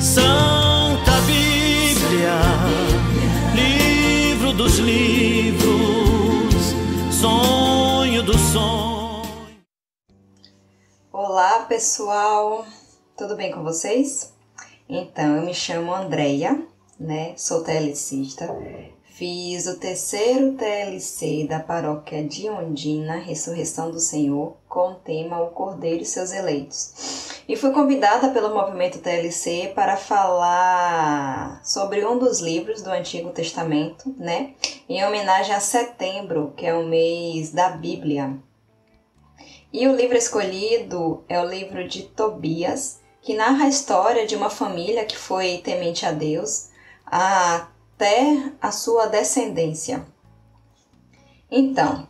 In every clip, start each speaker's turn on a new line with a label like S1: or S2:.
S1: Santa Bíblia, livro dos livros, sonho do sonho.
S2: Olá pessoal, tudo bem com vocês? Então, eu me chamo Andreia, sou telecista, fiz o terceiro TLC da paróquia de Ondina, Ressurreição do Senhor, com o tema O Cordeiro e Seus Eleitos. E fui convidada pelo Movimento TLC para falar sobre um dos livros do Antigo Testamento, em homenagem a setembro, que é o mês da Bíblia. E o livro escolhido é o livro de Tobias, que narra a história de uma família que foi temente a Deus até a sua descendência. Então,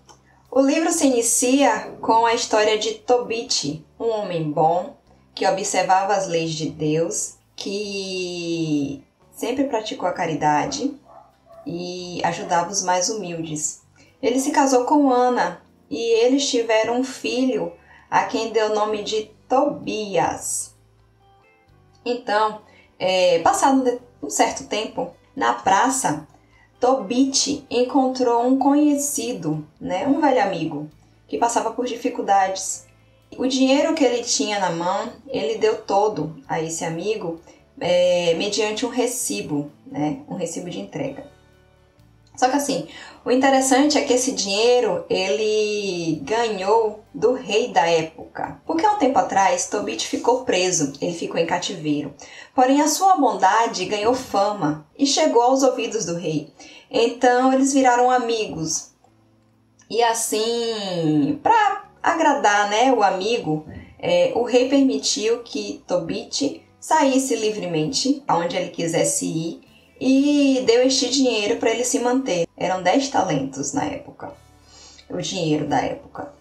S2: o livro se inicia com a história de Tobit, um homem bom, que observava as leis de Deus, que sempre praticou a caridade e ajudava os mais humildes. Ele se casou com Ana e eles tiveram um filho, a quem deu o nome de Tobias. Então, passado um certo tempo, na praça, Tobit encontrou um conhecido, um velho amigo, que passava por dificuldades. O dinheiro que ele tinha na mão, ele deu todo a esse amigo mediante um recibo de entrega. Só que assim, o interessante é que esse dinheiro ele ganhou do rei da época. Porque há um tempo atrás, Tobit ficou preso, ele ficou em cativeiro. Porém, a sua bondade ganhou fama e chegou aos ouvidos do rei. Então, eles viraram amigos. E assim, para agradar o amigo, o rei permitiu que Tobit saísse livremente aonde ele quisesse ir e deu este dinheiro para ele se manter. Eram 10 talentos na época, o dinheiro da época.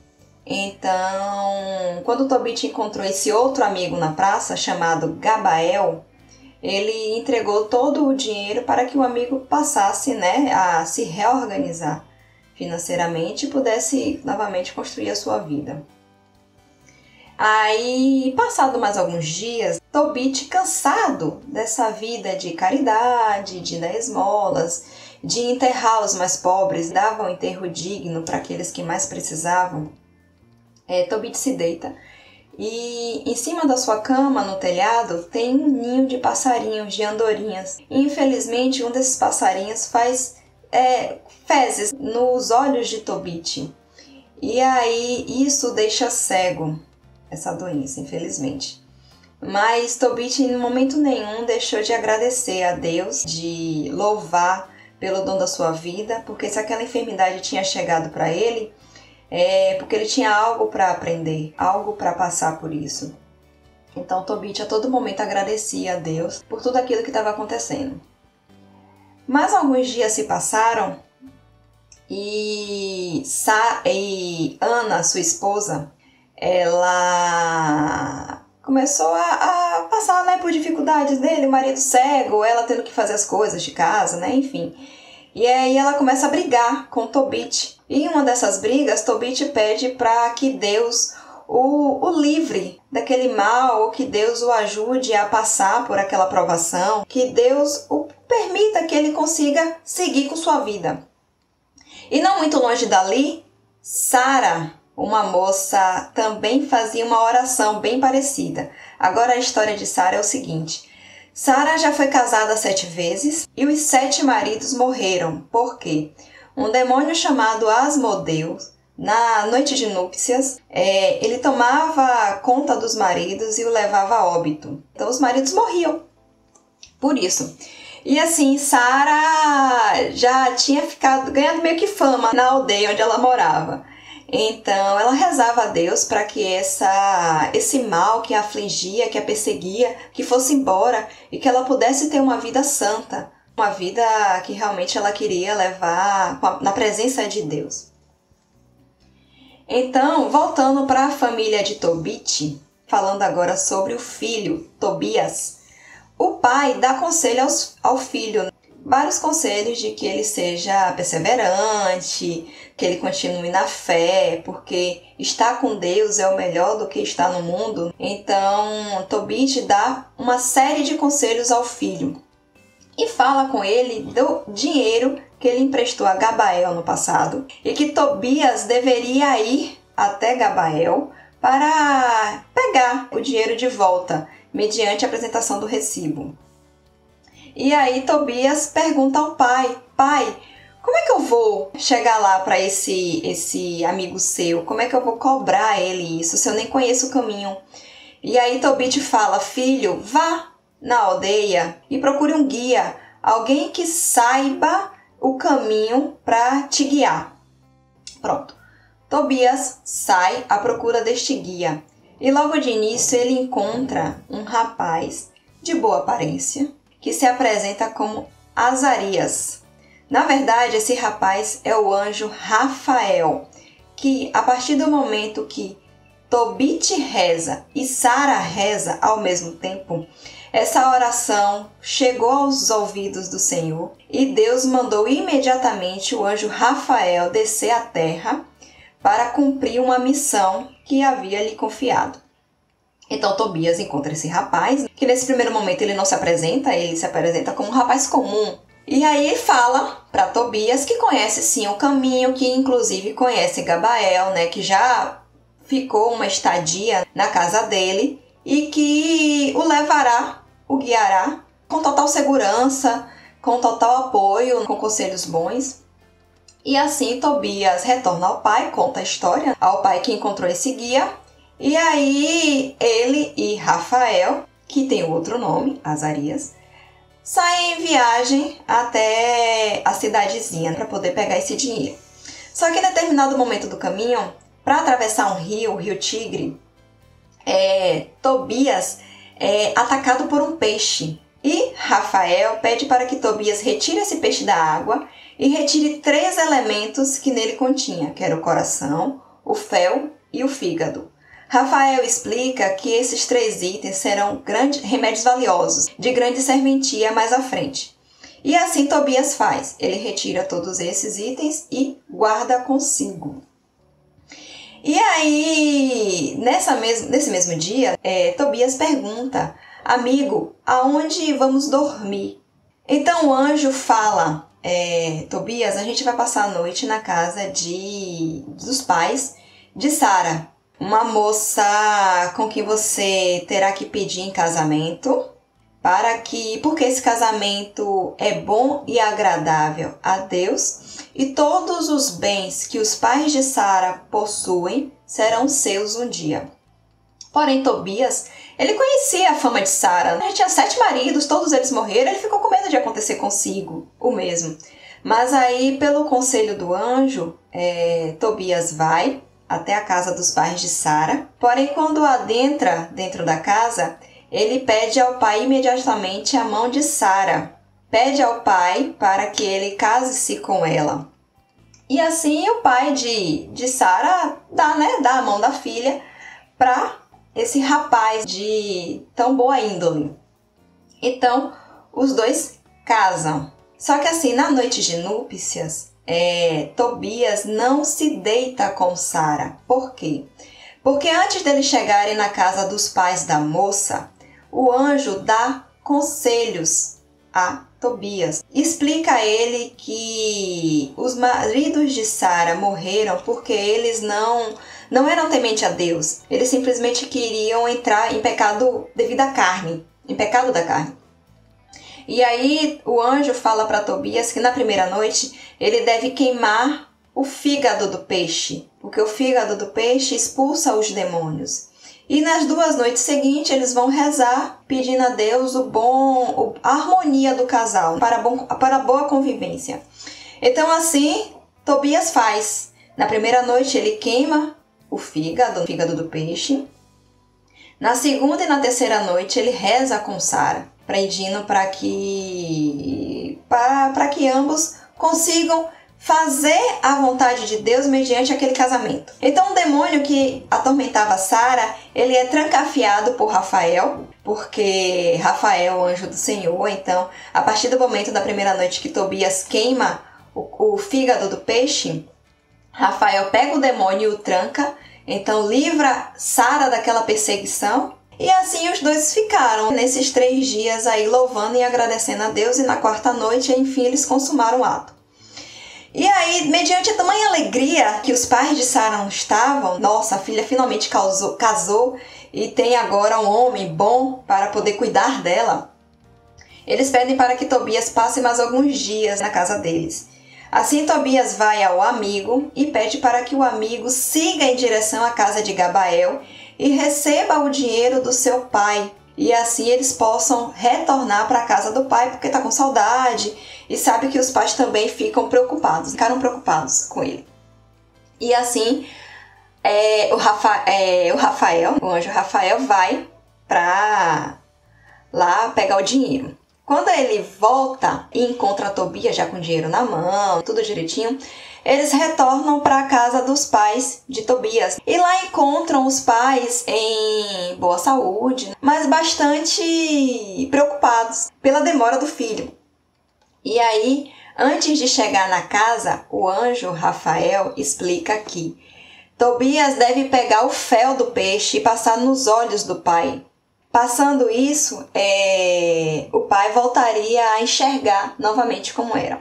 S2: Então, quando Tobit encontrou esse outro amigo na praça, chamado Gabael, ele entregou todo o dinheiro para que o amigo passasse a se reorganizar financeiramente e pudesse novamente construir a sua vida. Aí, passado mais alguns dias, Tobit, cansado dessa vida de caridade, de dar esmolas, de enterrar os mais pobres, dava um enterro digno para aqueles que mais precisavam, Tobit se deita e em cima da sua cama, no telhado, tem um ninho de passarinhos, de andorinhas. E, infelizmente, um desses passarinhos faz fezes nos olhos de Tobit. E aí isso deixa cego, essa doença, infelizmente. Mas Tobit em momento nenhum deixou de agradecer a Deus, de louvar pelo dom da sua vida, porque se aquela enfermidade tinha chegado para ele, porque ele tinha algo para aprender, algo para passar por isso. Então Tobit a todo momento agradecia a Deus por tudo aquilo que estava acontecendo. Mas alguns dias se passaram e Ana, sua esposa, ela começou a passar por dificuldades dele, o marido cego, ela tendo que fazer as coisas de casa, enfim. E aí ela começa a brigar com Tobit. E em uma dessas brigas, Tobit pede para que Deus o livre daquele mal, ou que Deus o ajude a passar por aquela provação, que Deus o permita que ele consiga seguir com sua vida. E não muito longe dali, Sara, uma moça, também fazia uma oração bem parecida. Agora a história de Sara é o seguinte: Sara já foi casada 7 vezes e os 7 maridos morreram. Por quê? Um demônio chamado Asmodeu, na noite de núpcias, ele tomava conta dos maridos e o levava a óbito. Então os maridos morriam por isso. E assim, Sara já tinha ganhado meio que fama na aldeia onde ela morava. Então ela rezava a Deus para que esse mal que a afligia, que a perseguia, que fosse embora e que ela pudesse ter uma vida santa, uma vida que realmente ela queria levar na presença de Deus. Então, voltando para a família de Tobit, falando agora sobre o filho, Tobias, o pai dá conselho ao filho vários conselhos de que ele seja perseverante, que ele continue na fé, porque estar com Deus é o melhor do que estar no mundo. Então, Tobit dá uma série de conselhos ao filho e fala com ele do dinheiro que ele emprestou a Gabael no passado e que Tobias deveria ir até Gabael para pegar o dinheiro de volta, mediante a apresentação do recibo. E aí Tobias pergunta ao pai: pai, como é que eu vou chegar lá para esse amigo seu? Como é que eu vou cobrar ele isso se eu nem conheço o caminho? E aí Tobit fala: filho, vá na aldeia e procure um guia, alguém que saiba o caminho para te guiar. Pronto. Tobias sai à procura deste guia e logo de início ele encontra um rapaz de boa aparência que se apresenta como Azarias. Na verdade, esse rapaz é o anjo Rafael, que a partir do momento que Tobit reza e Sara reza ao mesmo tempo, essa oração chegou aos ouvidos do Senhor e Deus mandou imediatamente o anjo Rafael descer à terra para cumprir uma missão que havia lhe confiado. Então Tobias encontra esse rapaz, que nesse primeiro momento ele não se apresenta, ele se apresenta como um rapaz comum. E aí fala para Tobias que conhece sim o caminho, que inclusive conhece Gabael, né, que já ficou uma estadia na casa dele e que o levará, o guiará com total segurança, com total apoio, com conselhos bons. E assim Tobias retorna ao pai, conta a história ao pai que encontrou esse guia. E aí ele e Rafael, que tem outro nome, Azarias, saem em viagem até a cidadezinha para poder pegar esse dinheiro. Só que em determinado momento do caminho, para atravessar um rio, o rio Tigre, Tobias é atacado por um peixe. E Rafael pede para que Tobias retire esse peixe da água e retire 3 elementos que nele continha, que era o coração, o fel e o fígado. Rafael explica que esses 3 itens serão remédios valiosos, de grande serventia mais à frente. E assim Tobias faz, ele retira todos esses itens e guarda consigo. E aí, nesse mesmo dia, Tobias pergunta: amigo, aonde vamos dormir? Então o anjo fala: Tobias, a gente vai passar a noite na casa dos pais de Sara, uma moça com quem você terá que pedir em casamento, porque esse casamento é bom e agradável a Deus, e todos os bens que os pais de Sara possuem serão seus um dia. Porém, Tobias, ele conhecia a fama de Sara. Ele tinha 7 maridos, todos eles morreram, ele ficou com medo de acontecer consigo o mesmo. Mas aí, pelo conselho do anjo, Tobias vai até a casa dos pais de Sara. Porém, quando adentra dentro da casa, ele pede ao pai imediatamente a mão de Sara. Pede ao pai para que ele case-se com ela. E assim o pai de Sara dá a mão da filha para esse rapaz de tão boa índole. Então, os dois casam. Só que assim, na noite de núpcias, Tobias não se deita com Sara. Por quê? Porque antes deles chegarem na casa dos pais da moça, o anjo dá conselhos a Tobias. Explica a ele que os maridos de Sara morreram porque eles não eram temente a Deus. Eles simplesmente queriam entrar em pecado devido à carne, em pecado da carne. E aí o anjo fala para Tobias que na primeira noite ele deve queimar o fígado do peixe, porque o fígado do peixe expulsa os demônios. E nas 2 noites seguintes eles vão rezar pedindo a Deus a harmonia do casal, para a boa convivência. Então assim Tobias faz. Na primeira noite ele queima o fígado do peixe. Na segunda e na terceira noite ele reza com Sara, pedindo para que ambos consigam fazer a vontade de Deus mediante aquele casamento. Então o demônio que atormentava Sara, ele é trancafiado por Rafael, porque Rafael é o anjo do Senhor. Então, a partir do momento da primeira noite que Tobias queima o fígado do peixe, Rafael pega o demônio e o tranca, então livra Sara daquela perseguição. E assim os dois ficaram nesses 3 dias aí louvando e agradecendo a Deus, e na quarta noite, enfim, eles consumaram o ato. E aí, mediante a tamanha alegria que os pais de Sara não estavam, nossa, a filha finalmente casou e tem agora um homem bom para poder cuidar dela, eles pedem para que Tobias passe mais alguns dias na casa deles. Assim, Tobias vai ao amigo e pede para que o amigo siga em direção à casa de Gabael e receba o dinheiro do seu pai. E assim eles possam retornar para a casa do pai, porque está com saudade e sabe que os pais também ficaram preocupados com ele. E assim, o anjo Rafael vai para lá pegar o dinheiro. Quando ele volta e encontra Tobias já com dinheiro na mão, tudo direitinho, eles retornam para a casa dos pais de Tobias. E lá encontram os pais em boa saúde, mas bastante preocupados pela demora do filho. E aí, antes de chegar na casa, o anjo Rafael explica que Tobias deve pegar o fel do peixe e passar nos olhos do pai. Passando isso, o pai voltaria a enxergar novamente como era.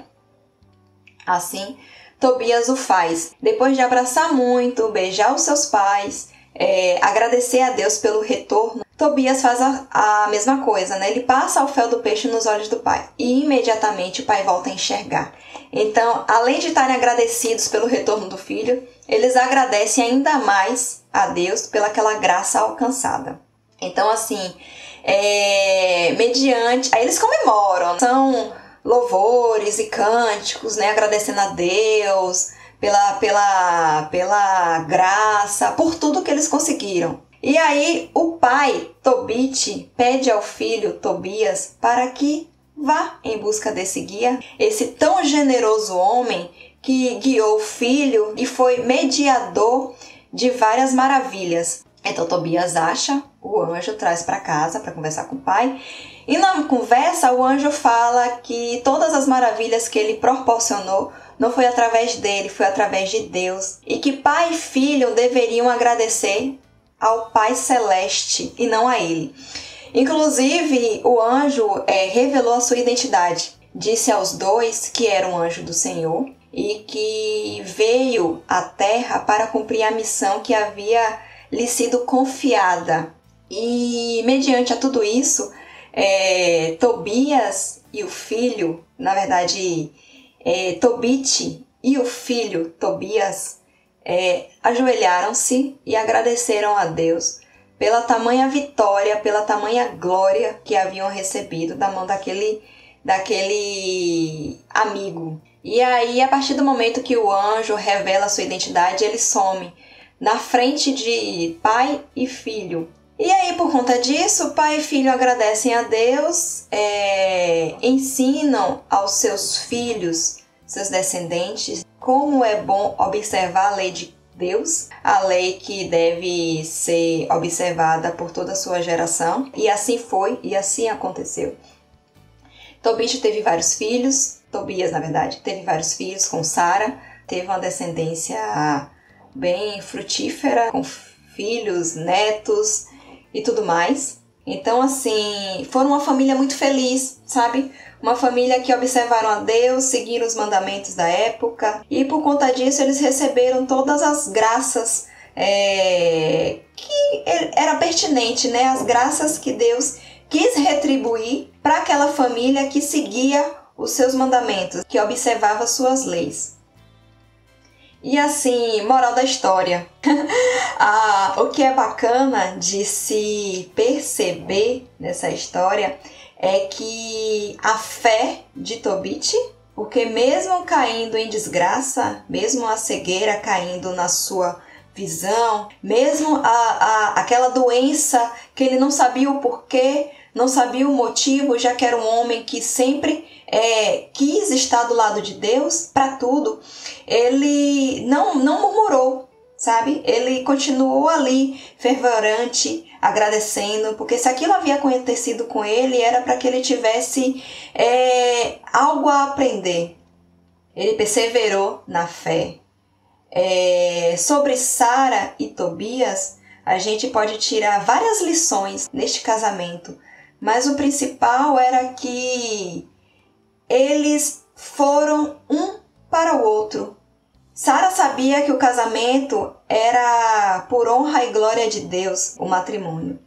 S2: Assim, Tobias o faz. Depois de abraçar muito, beijar os seus pais, agradecer a Deus pelo retorno, Tobias faz a mesma coisa, né? Ele passa o fel do peixe nos olhos do pai e imediatamente o pai volta a enxergar. Então, além de estarem agradecidos pelo retorno do filho, eles agradecem ainda mais a Deus pelaquela graça alcançada. Então, assim, mediante... Aí eles comemoram, são louvores e cânticos, né? Agradecendo a Deus pela graça, por tudo que eles conseguiram. E aí o pai, Tobit, pede ao filho Tobias para que vá em busca desse guia, esse tão generoso homem que guiou o filho e foi mediador de várias maravilhas. Então Tobias acha, o anjo traz para casa para conversar com o pai. E na conversa o anjo fala que todas as maravilhas que ele proporcionou não foi através dele, foi através de Deus. E que pai e filho deveriam agradecer ao Pai Celeste e não a ele. Inclusive o anjo revelou a sua identidade. Disse aos dois que era um anjo do Senhor e que veio à terra para cumprir a missão que havia lhe sido confiada. E mediante a tudo isso, Tobias e o filho, na verdade, Tobit e o filho Tobias, ajoelharam-se e agradeceram a Deus pela tamanha vitória, pela tamanha glória que haviam recebido da mão daquele amigo. E aí, a partir do momento que o anjo revela a sua identidade, ele some na frente de pai e filho. E aí, por conta disso, pai e filho agradecem a Deus, ensinam aos seus filhos, seus descendentes, como é bom observar a lei de Deus, a lei que deve ser observada por toda a sua geração. E assim foi, e assim aconteceu. Tobit teve vários filhos, Tobias, na verdade, teve vários filhos com Sara, teve uma descendência bem frutífera, com filhos, netos e tudo mais. Então, assim, foram uma família muito feliz, sabe? Uma família que observaram a Deus, seguiram os mandamentos da época. E por conta disso, eles receberam todas as graças que era pertinente, né? As graças que Deus quis retribuir para aquela família que seguia os seus mandamentos, que observava suas leis. E assim, moral da história, o que é bacana de se perceber nessa história é que a fé de Tobit, porque mesmo caindo em desgraça, mesmo a cegueira caindo na sua visão, mesmo aquela doença que ele não sabia o porquê, não sabia o motivo, já que era um homem que sempre quis estar do lado de Deus para tudo. Ele não murmurou, sabe? Ele continuou ali fervorante, agradecendo, porque se aquilo havia acontecido com ele, era para que ele tivesse algo a aprender. Ele perseverou na fé. Sobre Sara e Tobias, a gente pode tirar várias lições neste casamento, mas o principal era que eles foram um para o outro. Sara sabia que o casamento era por honra e glória de Deus, o matrimônio.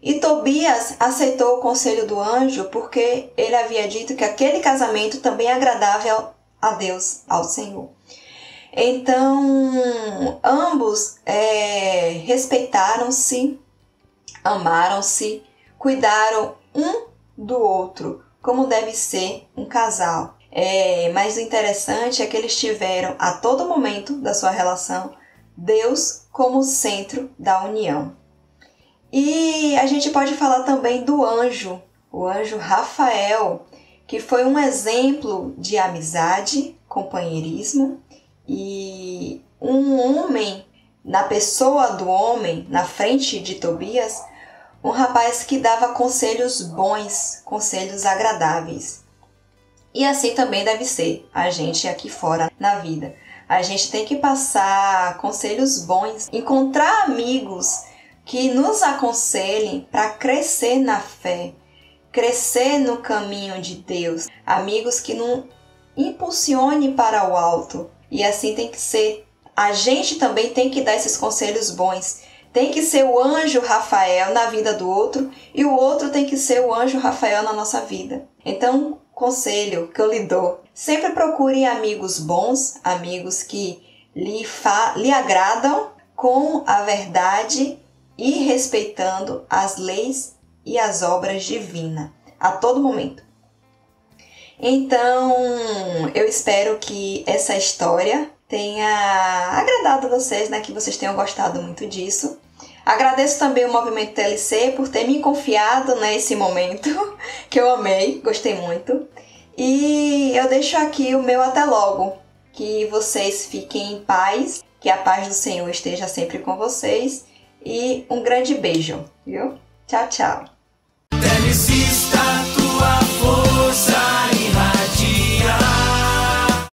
S2: E Tobias aceitou o conselho do anjo porque ele havia dito que aquele casamento também agradava a Deus, ao Senhor. Então, ambos respeitaram-se, amaram-se, cuidaram um do outro, como deve ser um casal. Mas o interessante é que eles tiveram, a todo momento da sua relação, Deus como centro da união. E a gente pode falar também do anjo, o anjo Rafael, que foi um exemplo de amizade, companheirismo, e um homem, na pessoa do homem, na frente de Tobias, um rapaz que dava conselhos bons, conselhos agradáveis. E assim também deve ser a gente aqui fora na vida. A gente tem que passar conselhos bons, encontrar amigos que nos aconselhem para crescer na fé, crescer no caminho de Deus, amigos que não impulsionem para o alto. E assim tem que ser. A gente também tem que dar esses conselhos bons. Tem que ser o anjo Rafael na vida do outro e o outro tem que ser o anjo Rafael na nossa vida. Então, conselho que eu lhe dou: sempre procure amigos bons, amigos que lhe agradam com a verdade e respeitando as leis e as obras divinas a todo momento. Então, eu espero que essa história tenha agradado vocês, né? Que vocês tenham gostado muito disso. Agradeço também o Movimento TLC por ter me confiado nesse momento, que eu amei, gostei muito. E eu deixo aqui o meu até logo. Que vocês fiquem em paz, que a paz do Senhor esteja sempre com vocês. E um grande beijo, viu? Tchau, tchau.